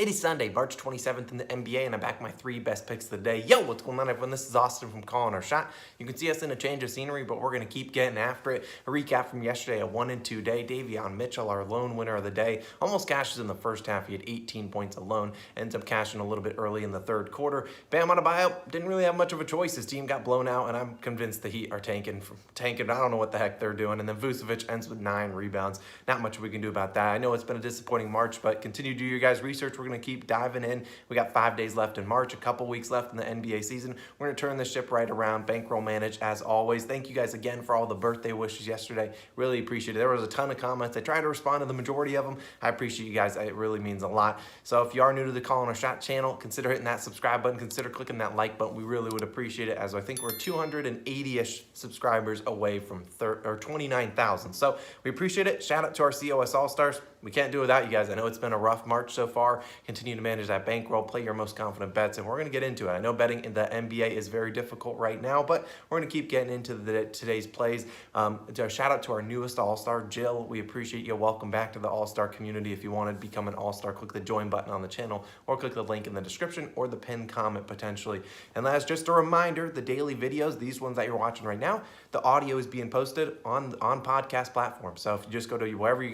It is Sunday, March 27th in the NBA, and I'm back with my 3 best picks of the day. Yo, what's going on, everyone? This is Austin from Calling Our Shot. You can see us in a change of scenery, but we're going to keep getting after it. A recap from yesterday, a 1-2 day. Davion Mitchell, our lone winner of the day, almost cashes in the first half. He had 18 points alone. Ends up cashing a little bit early in the third quarter. Bam on a buyout. Didn't really have much of a choice. His team got blown out, and I'm convinced the Heat are tanking. I don't know what the heck they're doing. And then Vucevic ends with 9 rebounds. Not much we can do about that. I know it's been a disappointing March, but continue to do your guys' research. We're going to keep diving in. We got 5 days left in March, a couple weeks left in the NBA season. We're going to turn this ship right around, bankroll manage as always. Thank you guys again for all the birthday wishes yesterday. Really appreciate it. There was a ton of comments. I tried to respond to the majority of them. I appreciate you guys. It really means a lot. So if you are new to the Calling Our Shot channel, consider hitting that subscribe button. Consider clicking that like button. We really would appreciate it, as I think we're 280-ish subscribers away from 29,000. So we appreciate it. Shout out to our COS All-Stars. We can't do without you guys. I know it's been a rough March so far. Continue to manage that bankroll, play your most confident bets, and we're going to get into it. I know betting in the NBA is very difficult right now, but we're going to keep getting into today's plays. Shout out to our newest All-Star, Jill. We appreciate you. Welcome back to the All-Star community. If you want to become an All-Star, click the join button on the channel or click the link in the description or the pinned comment potentially. And last, just a reminder, the daily videos, these ones that you're watching right now, the audio is being posted on podcast platforms. So if you just go to wherever you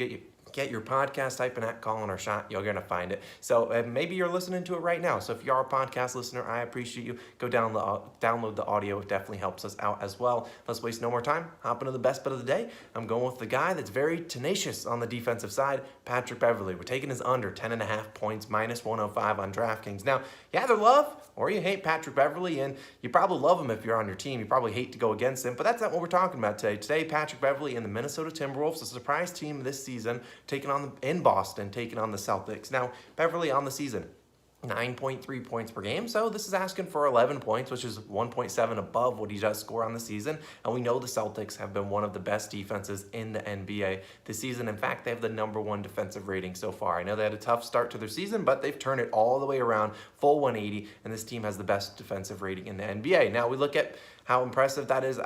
get your podcast, type in at Calling Our Shot, you're going to find it. So maybe you're listening to it right now. So if you are a podcast listener, I appreciate you. Go download the audio. It definitely helps us out as well. Let's waste no more time. Hop into the best bet of the day. I'm going with the guy that's very tenacious on the defensive side, Patrick Beverley. We're taking his under 10.5 points, minus 105 on DraftKings. Now, you either love or you hate Patrick Beverley, and you probably love him if you're on your team. You probably hate to go against him, but that's not what we're talking about today. Today, Patrick Beverley and the Minnesota Timberwolves, a surprise team this season, in Boston, taking on the Celtics. Now, Beverley on the season, 9.3 points per game. So this is asking for 11 points, which is 1.7 above what he does score on the season. And we know the Celtics have been one of the best defenses in the NBA this season. In fact, they have the #1 defensive rating so far. I know they had a tough start to their season, but they've turned it all the way around, full 180, and this team has the best defensive rating in the NBA. Now we look at how impressive that is.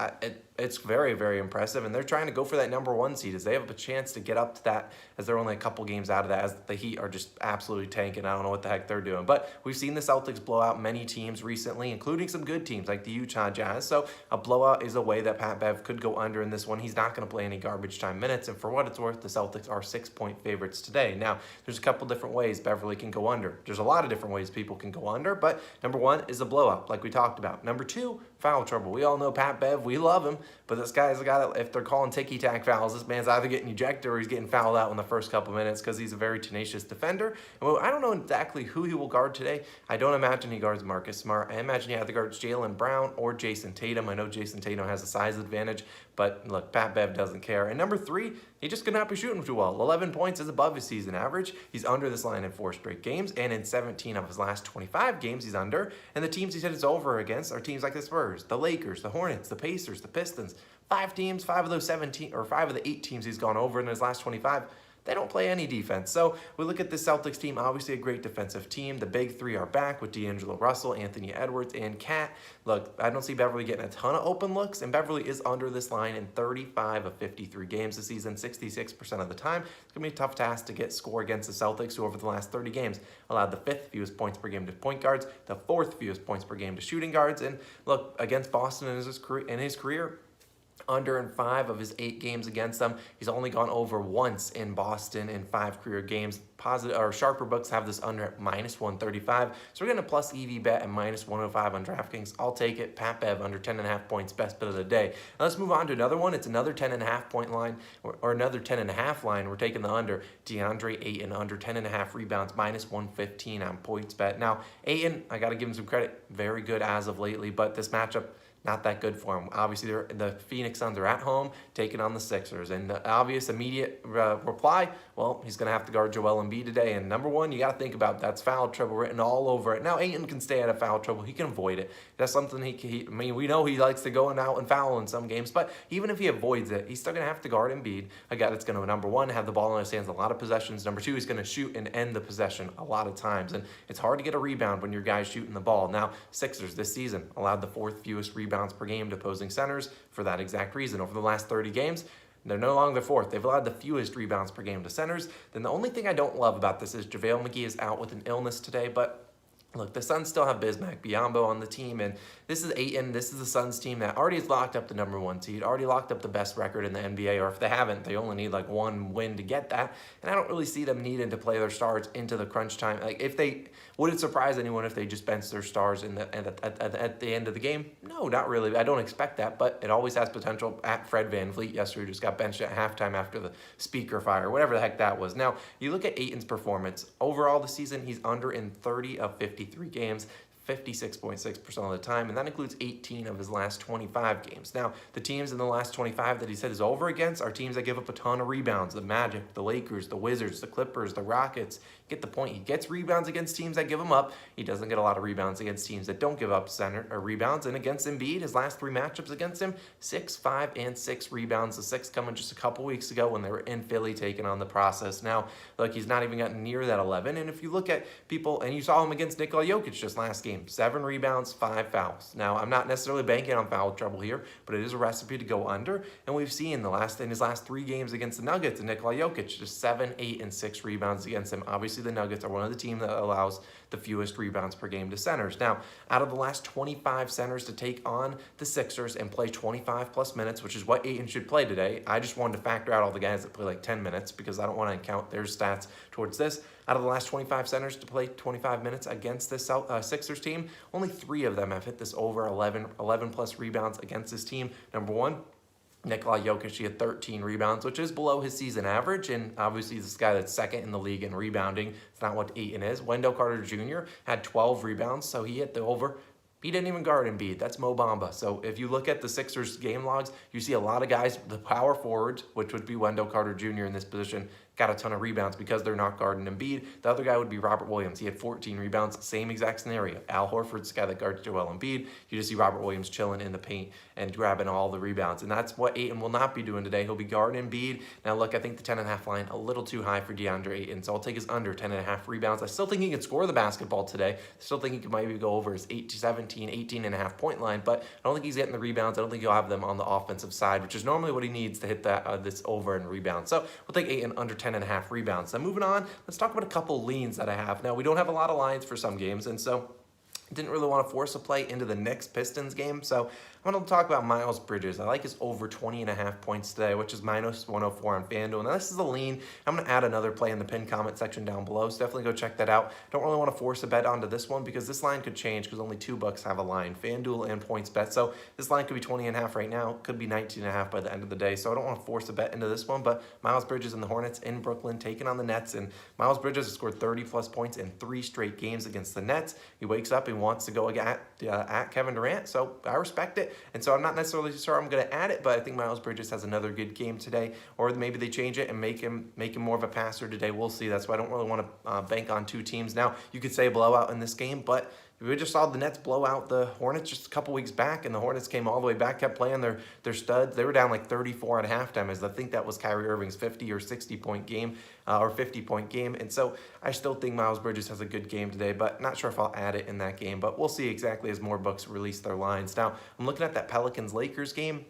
It's very, very impressive, and they're trying to go for that #1 seed as they have a chance to get up to that, as they're only a couple games out of that, as the Heat are just absolutely tanking. I don't know what the heck they're doing, but we've seen the Celtics blow out many teams recently, including some good teams like the Utah Jazz, so a blowout is a way that Pat Bev could go under in this one. He's not going to play any garbage time minutes, and for what it's worth, the Celtics are 6-point favorites today. Now, there's a couple different ways Beverley can go under. There's a lot of different ways people can go under, but #1 is a blowout, like we talked about. #2, foul trouble. We all know Pat Bev, we love him, but this guy's a guy that, if they're calling ticky-tack fouls, this man's either getting ejected or he's getting fouled out in the first couple minutes because he's a very tenacious defender. And I don't know exactly who he will guard today. I don't imagine he guards Marcus Smart. I imagine he either guards Jaylen Brown or Jason Tatum. I know Jason Tatum has a size advantage, but look, Pat Bev doesn't care. And #3, he just could not be shooting too well. 11 points is above his season average. He's under this line in 4 straight games, and in 17 of his last 25 games, he's under. And the teams he said it's over against are teams like the Spurs, the Lakers, the Hornets, the Pacers, the Pistons. 5 teams, 5 of those 17, or 5 of the 8 teams he's gone over in his last 25. They don't play any defense. So we look at the Celtics team, obviously a great defensive team. The big 3 are back with D'Angelo Russell, Anthony Edwards, and Cat. Look, I don't see Beverley getting a ton of open looks, and Beverley is under this line in 35 of 53 games this season, 66% of the time. It's going to be a tough task to get score against the Celtics, who over the last 30 games allowed the 5th fewest points per game to point guards, the 4th fewest points per game to shooting guards. And look, against Boston in his career, under in 5 of his 8 games against them. He's only gone over once in Boston in 5 career games. Sharper books have this under at minus 135. So we're getting a plus EV bet at minus 105 on DraftKings. I'll take it. Pat Bev under 10.5 points, best bet of the day. Now let's move on to another one. It's another 10.5 point line, or another 10.5 line. We're taking the under. DeAndre Ayton under 10.5 rebounds, minus 115 on points bet. Now, Ayton, I got to give him some credit. Very good as of lately, but this matchup, not that good for him. Obviously, the Phoenix Suns are at home taking on the Sixers. And the obvious immediate reply, well, he's going to have to guard Joel Embiid today. And #1, you got to think about that's foul trouble written all over it. Now, Ayton can stay out of foul trouble. He can avoid it. That's something we know he likes to go out and foul in some games. But even if he avoids it, he's still going to have to guard Embiid, a guy that's going to, #1, have the ball in his hands a lot of possessions. #2, he's going to shoot and end the possession a lot of times. And it's hard to get a rebound when your guy's shooting the ball. Now, Sixers this season allowed the 4th fewest rebounds per game to opposing centers for that exact reason. Over the last 30 games, They're no longer fourth. They've allowed the fewest rebounds per game to centers. Then the only thing I don't love about this is JaVale McGee is out with an illness today, but look, the Suns still have Bismack Biyombo on the team, and this is Ayton. This is the Suns team that already has locked up the #1 seed, already locked up the best record in the NBA, or if they haven't, they only need like one win to get that. And I don't really see them needing to play their stars into the crunch time. Like, if they, would it surprise anyone if they just bench their stars at the end of the game? No, not really. I don't expect that, but it always has potential. At Fred VanVleet yesterday just got benched at halftime after the speaker fire, whatever the heck that was. Now, you look at Ayton's performance. Overall this season, he's under in 30 of 53 games, 56.6% of the time, and that includes 18 of his last 25 games. Now, the teams in the last 25 that he said is over against are teams that give up a ton of rebounds. The Magic, the Lakers, the Wizards, the Clippers, the Rockets. Get the point. He gets rebounds against teams that give him up. He doesn't get a lot of rebounds against teams that don't give up center or rebounds. And against Embiid, his last 3 matchups against him, 6, 5, and 6 rebounds. The 6 coming just a couple weeks ago when they were in Philly taking on the process. Now, look, he's not even gotten near that 11. And if you look at people, and you saw him against Nikola Jokic just last game, 7 rebounds, 5 fouls. Now, I'm not necessarily banking on foul trouble here, but it is a recipe to go under. And we've seen in his last 3 games against the Nuggets and Nikola Jokic, just 7, 8, and 6 rebounds against him. Obviously, the Nuggets are one of the teams that allows the fewest rebounds per game to centers. Now, out of the last 25 centers to take on the Sixers and play 25 plus minutes, which is what Ayton should play today, I just wanted to factor out all the guys that play like 10 minutes because I don't want to count their stats towards this. Out of the last 25 centers to play 25 minutes against this Sixers team, only 3 of them have hit this over 11 plus rebounds against this team. Number 1, Nikola Jokic, he had 13 rebounds, which is below his season average, and obviously he's this guy that's second in the league in rebounding. It's not what Ayton is. Wendell Carter Jr. had 12 rebounds, so he hit the over. He didn't even guard Embiid. That's Mo Bamba. So if you look at the Sixers game logs, you see a lot of guys, the power forwards, which would be Wendell Carter Jr. in this position, got a ton of rebounds because they're not guarding Embiid. The other guy would be Robert Williams. He had 14 rebounds, same exact scenario. Al Horford's the guy that guards Joel Embiid. You just see Robert Williams chilling in the paint and grabbing all the rebounds. And that's what Ayton will not be doing today. He'll be guarding Embiid. Now look, I think the 10.5 line, a little too high for DeAndre Ayton. So I'll take his under 10.5 rebounds. I still think he can score the basketball today. I still think he could maybe go over his 18.5 point line, but I don't think he's getting the rebounds. I don't think he'll have them on the offensive side, which is normally what he needs to hit that this over and rebound. So we'll take Ayton under 10.5 rebounds. Now moving on, let's talk about a couple leans that I have. Now we don't have a lot of lines for some games, and so didn't really want to force a play into the Knicks Pistons game, so I'm going to talk about Miles Bridges. I like his over 20.5 points today, which is minus 104 on FanDuel. Now, this is a lean. I'm going to add another play in the pinned comment section down below, so definitely go check that out. Don't really want to force a bet onto this one because this line could change because only $2 have a line, FanDuel and PointsBet. So this line could be 20.5 right now, could be 19.5 by the end of the day. So I don't want to force a bet into this one, but Miles Bridges and the Hornets in Brooklyn taking on the Nets. And Miles Bridges has scored 30-plus points in 3 straight games against the Nets. He wakes up and wants to go at Kevin Durant, so I respect it. And so I'm not necessarily sure I'm going to add it, but I think Miles Bridges has another good game today, or maybe they change it and make him more of a passer today. We'll see. That's why I don't really want to bank on 2 teams. Now, you could say blowout in this game, but we just saw the Nets blow out the Hornets just a couple weeks back, and the Hornets came all the way back, kept playing their studs. They were down like 34 at halftime, as I think that was Kyrie Irving's 50 or 60-point game, or 50-point game. And so I still think Miles Bridges has a good game today, but not sure if I'll add it in that game. But we'll see exactly as more books release their lines. Now, I'm looking at that Pelicans-Lakers game.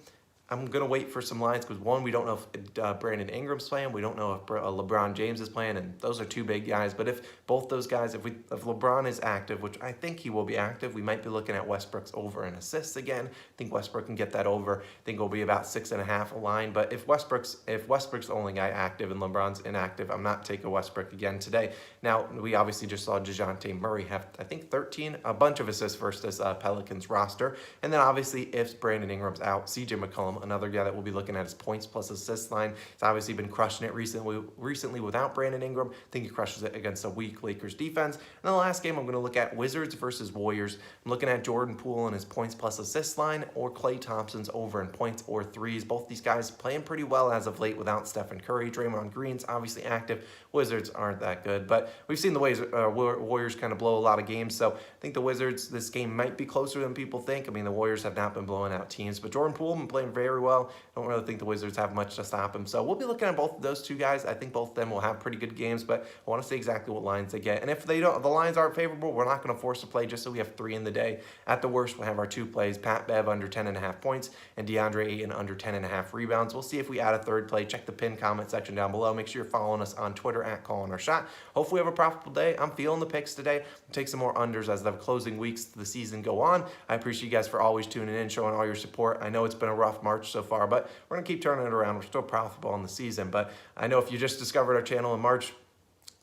I'm going to wait for some lines because, one, we don't know if Brandon Ingram's playing. We don't know if LeBron James is playing, and those are 2 big guys. But if both those guys, if LeBron is active, which I think he will be active, we might be looking at Westbrook's over in assists again. I think Westbrook can get that over. I think it'll be about 6.5 a line. But if Westbrook's the only guy active and LeBron's inactive, I'm not taking Westbrook again today. Now, we obviously just saw DeJounte Murray have, I think, 13, a bunch of assists versus this Pelicans roster. And then obviously if Brandon Ingram's out, CJ McCollum, another guy that we'll be looking at his points plus assists line. He's obviously been crushing it recently without Brandon Ingram. I think he crushes it against a weak Lakers defense. And then the last game, I'm going to look at Wizards versus Warriors. I'm looking at Jordan Poole and his points plus assists line, or Klay Thompson's over in points or threes. Both these guys playing pretty well as of late without Stephen Curry. Draymond Green's obviously active. Wizards aren't that good, but but we've seen the Warriors kind of blow a lot of games. So I think the Wizards, this game might be closer than people think. I mean, the Warriors have not been blowing out teams, but Jordan Poole been playing very well. I don't really think the Wizards have much to stop him. So we'll be looking at both of those two guys. I think both of them will have pretty good games, but I want to see exactly what lines they get. And if the lines aren't favorable, we're not going to force a play just so we have 3 in the day. At the worst, we'll have our 2 plays, Pat Bev under 10.5 points and DeAndre Ayton under 10.5 rebounds. We'll see if we add a third play. Check the pinned comment section down below. Make sure you're following us on Twitter at Calling Our Shot. Hopefully we have a profitable day. I'm feeling the picks today. We'll take some more unders as the closing weeks of the season go on. I appreciate you guys for always tuning in, showing all your support. I know it's been a rough March so far, but we're going to keep turning it around. We're still profitable in the season, but I know if you just discovered our channel in March,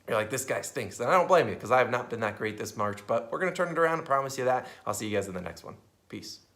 you're like, this guy stinks. And I don't blame you because I have not been that great this March, but we're going to turn it around. I promise you that. I'll see you guys in the next one. Peace.